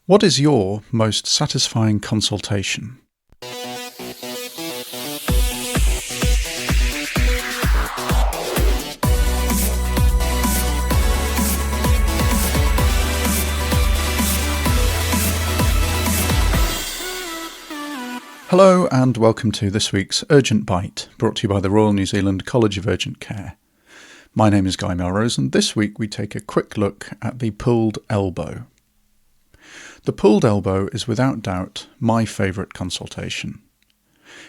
What is your most satisfying consultation? Hello and welcome to this week's Urgent Bite, brought to you by the Royal New Zealand College of Urgent Care. My name is Guy Melrose, and this week we take a quick look at the pulled elbow. The pulled elbow is without doubt my favourite consultation.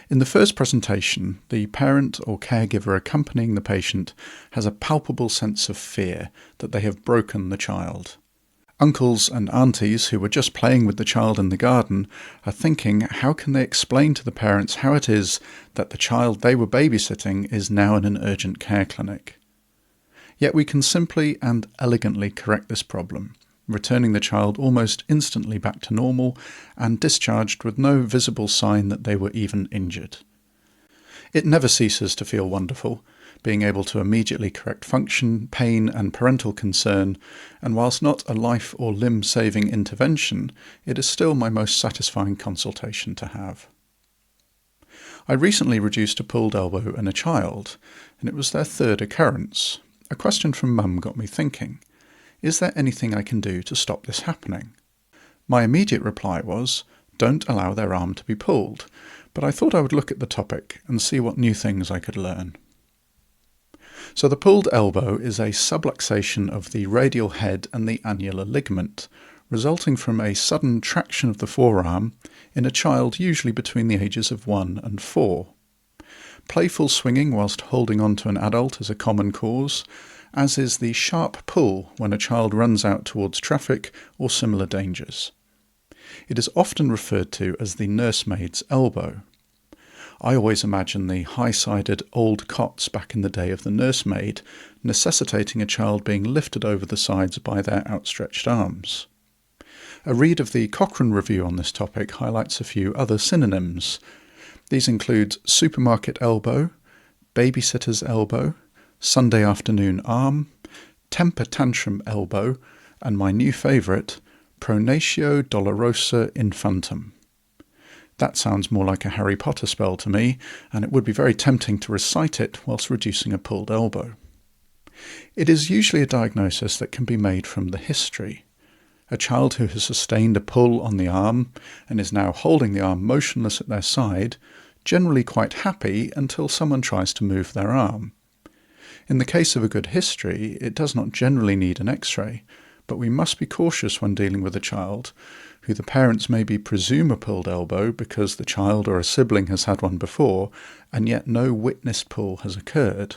In the first presentation, the parent or caregiver accompanying the patient has a palpable sense of fear that they have broken the child. Uncles and aunties who were just playing with the child in the garden are thinking, how can they explain to the parents how it is that the child they were babysitting is now in an urgent care clinic? Yet we can simply and elegantly correct this problem, returning the child almost instantly back to normal and discharged with no visible sign that they were even injured. It never ceases to feel wonderful, being able to immediately correct function, pain and parental concern, and whilst not a life or limb-saving intervention, it is still my most satisfying consultation to have. I recently reduced a pulled elbow in a child, and it was their third occurrence. A question from Mum got me thinking, is there anything I can do to stop this happening? My immediate reply was, don't allow their arm to be pulled, but I thought I would look at the topic and see what new things I could learn. So the pulled elbow is a subluxation of the radial head and the annular ligament, resulting from a sudden traction of the forearm in a child usually between the ages of 1 and 4. Playful swinging whilst holding on to an adult is a common cause, as is the sharp pull when a child runs out towards traffic or similar dangers. It is often referred to as the nursemaid's elbow. I always imagine the high-sided old cots back in the day of the nursemaid, necessitating a child being lifted over the sides by their outstretched arms. A read of the Cochrane review on this topic highlights a few other synonyms. These include supermarket elbow, babysitter's elbow, Sunday afternoon arm, temper tantrum elbow, and my new favourite, pronatio dolorosa infantum. That sounds more like a Harry Potter spell to me, and it would be very tempting to recite it whilst reducing a pulled elbow. It is usually a diagnosis that can be made from the history. A child who has sustained a pull on the arm and is now holding the arm motionless at their side, generally quite happy until someone tries to move their arm. In the case of a good history, it does not generally need an X-ray, but we must be cautious when dealing with a child who the parents maybe presume a pulled elbow because the child or a sibling has had one before, and yet no witnessed pull has occurred.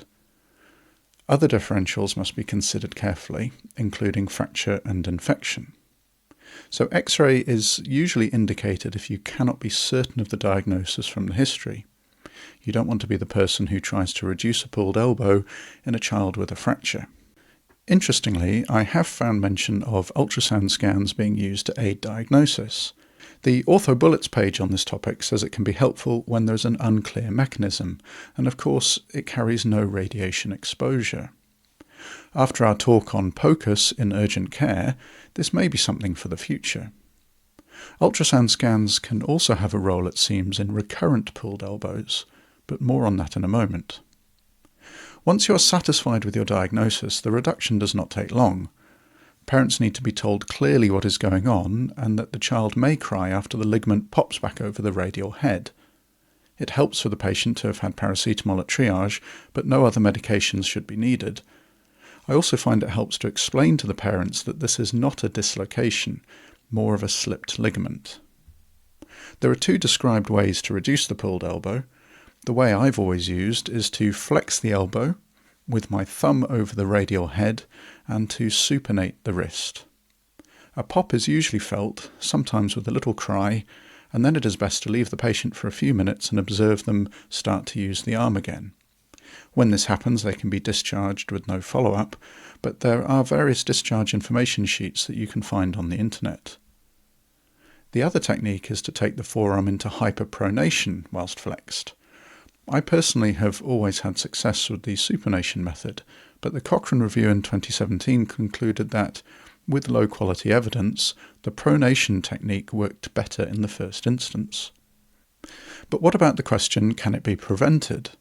Other differentials must be considered carefully, including fracture and infection. So X-ray is usually indicated if you cannot be certain of the diagnosis from the history. You don't want to be the person who tries to reduce a pulled elbow in a child with a fracture. Interestingly, I have found mention of ultrasound scans being used to aid diagnosis. The OrthoBullets page on this topic says it can be helpful when there's an unclear mechanism, and of course it carries no radiation exposure. After our talk on POCUS in urgent care, this may be something for the future. Ultrasound scans can also have a role, it seems, in recurrent pulled elbows, but more on that in a moment. Once you're satisfied with your diagnosis, the reduction does not take long. Parents need to be told clearly what is going on and that the child may cry after the ligament pops back over the radial head. It helps for the patient to have had paracetamol at triage, but no other medications should be needed. I also find it helps to explain to the parents that this is not a dislocation, more of a slipped ligament. There are 2 described ways to reduce the pulled elbow. The way I've always used is to flex the elbow with my thumb over the radial head and to supinate the wrist. A pop is usually felt, sometimes with a little cry, and then it is best to leave the patient for a few minutes and observe them start to use the arm again. When this happens, they can be discharged with no follow-up, but there are various discharge information sheets that you can find on the internet. The other technique is to take the forearm into hyperpronation whilst flexed. I personally have always had success with the supination method, but the Cochrane review in 2017 concluded that with low quality evidence, the pronation technique worked better in the first instance. But what about the question, can it be prevented?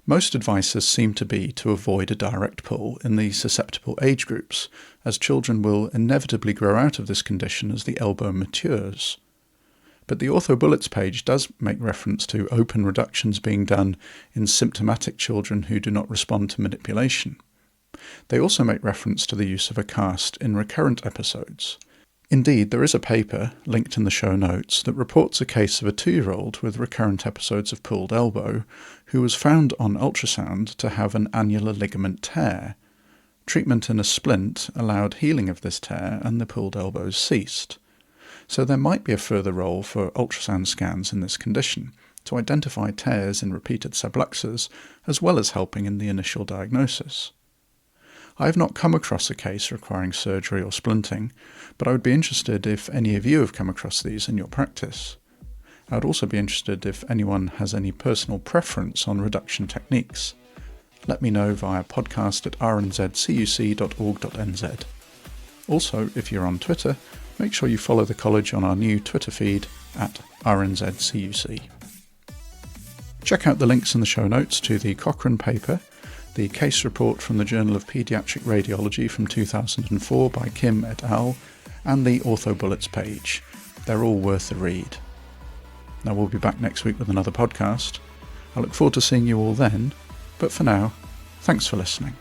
Most advices seem to be to avoid a direct pull in the susceptible age groups, as children will inevitably grow out of this condition as the elbow matures. But the OrthoBullets page does make reference to open reductions being done in symptomatic children who do not respond to manipulation. They also make reference to the use of a cast in recurrent episodes. Indeed, there is a paper, linked in the show notes, that reports a case of a 2-year-old with recurrent episodes of pulled elbow who was found on ultrasound to have an annular ligament tear. Treatment in a splint allowed healing of this tear and the pulled elbows ceased. So there might be a further role for ultrasound scans in this condition to identify tears in repeated subluxers as well as helping in the initial diagnosis. I have not come across a case requiring surgery or splinting, but I would be interested if any of you have come across these in your practice. I would also be interested if anyone has any personal preference on reduction techniques. Let me know via podcast@rnzcuc.org.nz. Also, if you're on Twitter, make sure you follow the college on our new Twitter feed @rnzcuc. Check out the links in the show notes to the Cochrane paper, the case report from the Journal of Paediatric Radiology from 2004 by Kim et al., and the OrthoBullets page. They're all worth a read. Now, we'll be back next week with another podcast. I look forward to seeing you all then, but for now, thanks for listening.